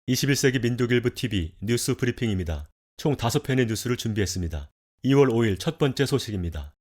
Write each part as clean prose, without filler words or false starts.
21세기 민족일보 TV 뉴스 브리핑입니다. 총 5편의 뉴스를 준비했습니다. 2월 5일 첫 번째 소식입니다.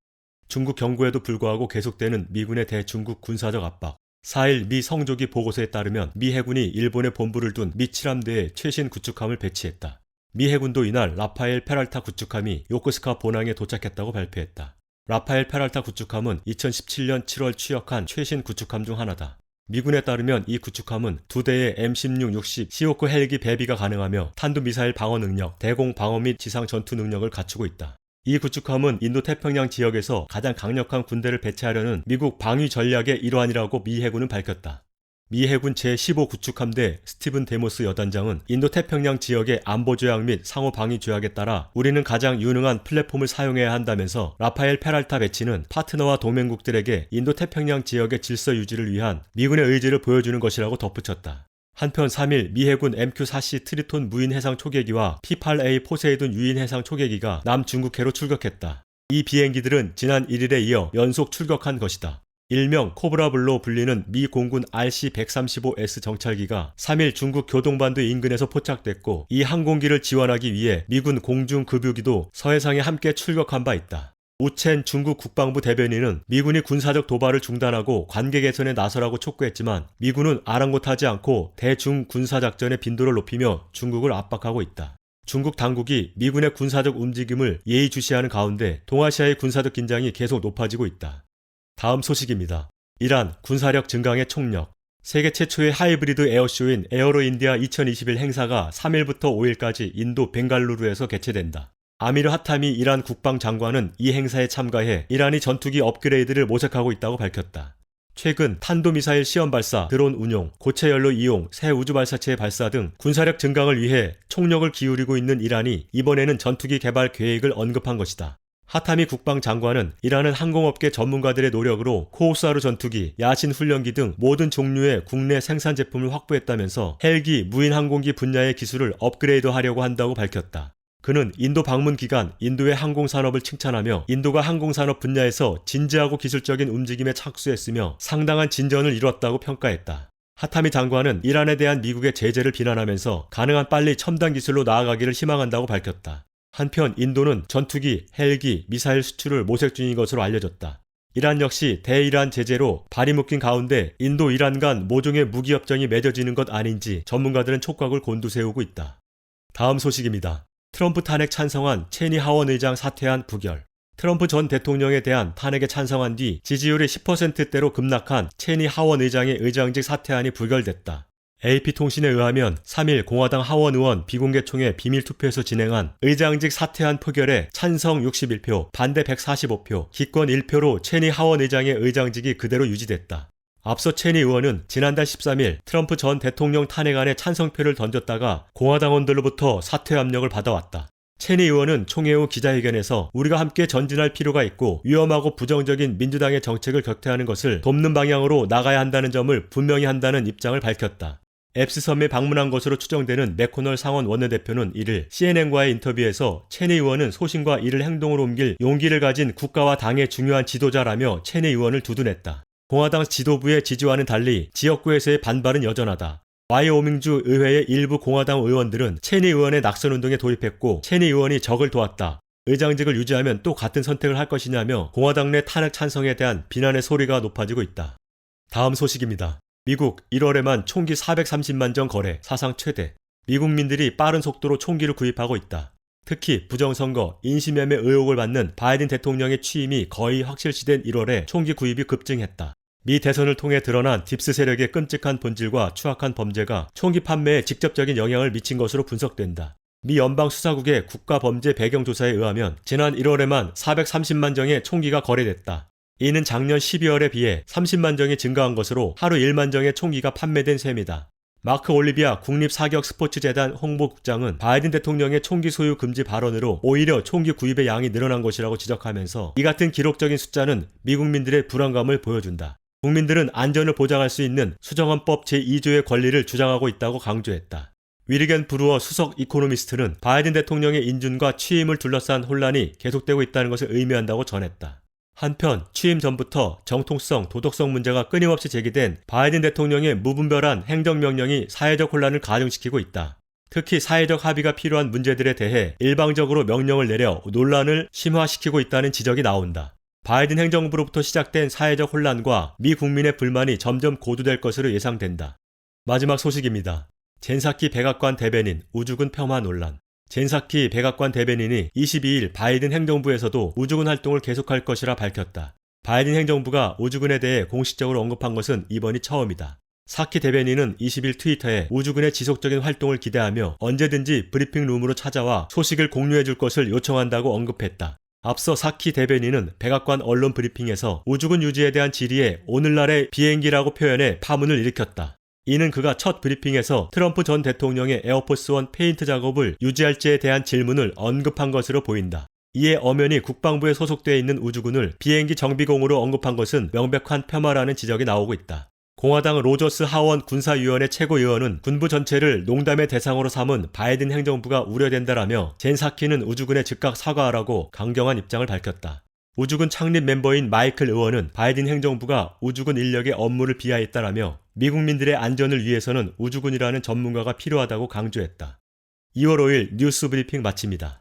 중국 경고에도 불구하고 계속되는 미군의 대중국 군사적 압박. 4일 미 성조기 보고서에 따르면 미 해군이 일본에 본부를 둔 미 칠함대에 최신 구축함을 배치했다. 미 해군도 이날 라파엘 페랄타 구축함이 요코스카 본항에 도착했다고 발표했다. 라파엘 페랄타 구축함은 2017년 7월 취역한 최신 구축함 중 하나다. 미군에 따르면 이 구축함은 2대의 M16-60 시호크 헬기 배비가 가능하며 탄도미사일 방어 능력, 대공 방어 및 지상 전투 능력을 갖추고 있다. 이 구축함은 인도태평양 지역에서 가장 강력한 군대를 배치하려는 미국 방위 전략의 일환이라고 미 해군은 밝혔다. 미 해군 제15 구축함대 스티븐 데모스 여단장은 인도태평양 지역의 안보 조약 및 상호 방위 조약에 따라 우리는 가장 유능한 플랫폼을 사용해야 한다면서 라파엘 페랄타 배치는 파트너와 동맹국들에게 인도태평양 지역의 질서 유지를 위한 미군의 의지를 보여주는 것이라고 덧붙였다. 한편 3일 미 해군 MQ-4C 트리톤 무인 해상 초계기와 P-8A 포세이돈 유인 해상 초계기가 남중국해로 출격했다. 이 비행기들은 지난 1일에 이어 연속 출격한 것이다. 일명 코브라블로 불리는 미 공군 RC-135S 정찰기가 3일 중국 교동반도 인근에서 포착됐고 이 항공기를 지원하기 위해 미군 공중급유기도 서해상에 함께 출격한 바 있다. 우첸 중국 국방부 대변인은 미군이 군사적 도발을 중단하고 관계 개선에 나서라고 촉구했지만 미군은 아랑곳하지 않고 대중 군사작전의 빈도를 높이며 중국을 압박하고 있다. 중국 당국이 미군의 군사적 움직임을 예의주시하는 가운데 동아시아의 군사적 긴장이 계속 높아지고 있다. 다음 소식입니다. 이란 군사력 증강의 총력. 세계 최초의 하이브리드 에어쇼인 에어로 인디아 2021 행사가 3일부터 5일까지 인도 벵갈루루에서 개최된다. 아미르 하타미 이란 국방장관은 이 행사에 참가해 이란이 전투기 업그레이드를 모색하고 있다고 밝혔다. 최근 탄도미사일 시험 발사, 드론 운용, 고체 연료 이용, 새 우주발사체의 발사 등 군사력 증강을 위해 총력을 기울이고 있는 이란이 이번에는 전투기 개발 계획을 언급한 것이다. 하타미 국방장관은 이란은 항공업계 전문가들의 노력으로 코오사르 전투기, 야신 훈련기 등 모든 종류의 국내 생산 제품을 확보했다면서 헬기, 무인 항공기 분야의 기술을 업그레이드하려고 한다고 밝혔다. 그는 인도 방문 기간 인도의 항공산업을 칭찬하며 인도가 항공산업 분야에서 진지하고 기술적인 움직임에 착수했으며 상당한 진전을 이뤘다고 평가했다. 하타미 장관은 이란에 대한 미국의 제재를 비난하면서 가능한 빨리 첨단 기술로 나아가기를 희망한다고 밝혔다. 한편 인도는 전투기, 헬기, 미사일 수출을 모색 중인 것으로 알려졌다. 이란 역시 대이란 제재로 발이 묶인 가운데 인도 이란 간 모종의 무기협정이 맺어지는 것 아닌지 전문가들은 촉각을 곤두세우고 있다. 다음 소식입니다. 트럼프 탄핵 찬성한 체니 하원 의장 사퇴한 부결. 트럼프 전 대통령에 대한 탄핵에 찬성한 뒤 지지율이 10%대로 급락한 체니 하원 의장의 의장직 사퇴안이 부결됐다. AP통신에 의하면 3일 공화당 하원 의원 비공개총회 비밀투표에서 진행한 의장직 사퇴안 표결에 찬성 61표, 반대 145표, 기권 1표로 체니 하원 의장의 의장직이 그대로 유지됐다. 앞서 체니 의원은 지난달 13일 트럼프 전 대통령 탄핵안에 찬성표를 던졌다가 공화당원들로부터 사퇴 압력을 받아왔다. 체니 의원은 총회 후 기자회견에서 우리가 함께 전진할 필요가 있고 위험하고 부정적인 민주당의 정책을 격퇴하는 것을 돕는 방향으로 나가야 한다는 점을 분명히 한다는 입장을 밝혔다. 앱스 섬에 방문한 것으로 추정되는 맥코널 상원 원내대표는 이를 CNN과의 인터뷰에서 체니 의원은 소신과 이를 행동으로 옮길 용기를 가진 국가와 당의 중요한 지도자라며 체니 의원을 두둔했다. 공화당 지도부의 지지와는 달리 지역구에서의 반발은 여전하다. 와이오밍주 의회의 일부 공화당 의원들은 체니 의원의 낙선운동에 돌입했고 체니 의원이 적을 도왔다. 의장직을 유지하면 또 같은 선택을 할 것이냐며 공화당 내 탄핵 찬성에 대한 비난의 소리가 높아지고 있다. 다음 소식입니다. 미국 1월에만 총기 430만 정 거래, 사상 최대. 미국민들이 빠른 속도로 총기를 구입하고 있다. 특히 부정선거, 인신매매 의혹을 받는 바이든 대통령의 취임이 거의 확실시된 1월에 총기 구입이 급증했다. 미 대선을 통해 드러난 딥스 세력의 끔찍한 본질과 추악한 범죄가 총기 판매에 직접적인 영향을 미친 것으로 분석된다. 미 연방수사국의 국가범죄 배경조사에 의하면 지난 1월에만 430만 정의 총기가 거래됐다. 이는 작년 12월에 비해 30만 정이 증가한 것으로 하루 1만 정의 총기가 판매된 셈이다. 마크 올리비아 국립사격스포츠재단 홍보국장은 바이든 대통령의 총기 소유 금지 발언으로 오히려 총기 구입의 양이 늘어난 것이라고 지적하면서 이 같은 기록적인 숫자는 미국민들의 불안감을 보여준다. 국민들은 안전을 보장할 수 있는 수정헌법 제2조의 권리를 주장하고 있다고 강조했다. 위르겐 브루어 수석 이코노미스트는 바이든 대통령의 인준과 취임을 둘러싼 혼란이 계속되고 있다는 것을 의미한다고 전했다. 한편 취임 전부터 정통성, 도덕성 문제가 끊임없이 제기된 바이든 대통령의 무분별한 행정명령이 사회적 혼란을 가중시키고 있다. 특히 사회적 합의가 필요한 문제들에 대해 일방적으로 명령을 내려 논란을 심화시키고 있다는 지적이 나온다. 바이든 행정부로부터 시작된 사회적 혼란과 미 국민의 불만이 점점 고조될 것으로 예상된다. 마지막 소식입니다. 젠사키 백악관 대변인 우주군 폄하 논란. 젠사키 백악관 대변인이 22일 바이든 행정부에서도 우주군 활동을 계속할 것이라 밝혔다. 바이든 행정부가 우주군에 대해 공식적으로 언급한 것은 이번이 처음이다. 사키 대변인은 20일 트위터에 우주군의 지속적인 활동을 기대하며 언제든지 브리핑룸으로 찾아와 소식을 공유해 줄 것을 요청한다고 언급했다. 앞서 사키 대변인은 백악관 언론 브리핑에서 우주군 유지에 대한 질의에 오늘날의 비행기라고 표현해 파문을 일으켰다. 이는 그가 첫 브리핑에서 트럼프 전 대통령의 에어포스원 페인트 작업을 유지할지에 대한 질문을 언급한 것으로 보인다. 이에 엄연히 국방부에 소속되어 있는 우주군을 비행기 정비공으로 언급한 것은 명백한 폄하라는 지적이 나오고 있다. 공화당 로저스 하원 군사위원회 최고위원은 군부 전체를 농담의 대상으로 삼은 바이든 행정부가 우려된다라며 젠 사키는 우주군에 즉각 사과하라고 강경한 입장을 밝혔다. 우주군 창립 멤버인 마이클 의원은 바이든 행정부가 우주군 인력의 업무를 비하했다라며 미국민들의 안전을 위해서는 우주군이라는 전문가가 필요하다고 강조했다. 2월 5일 뉴스 브리핑 마칩니다.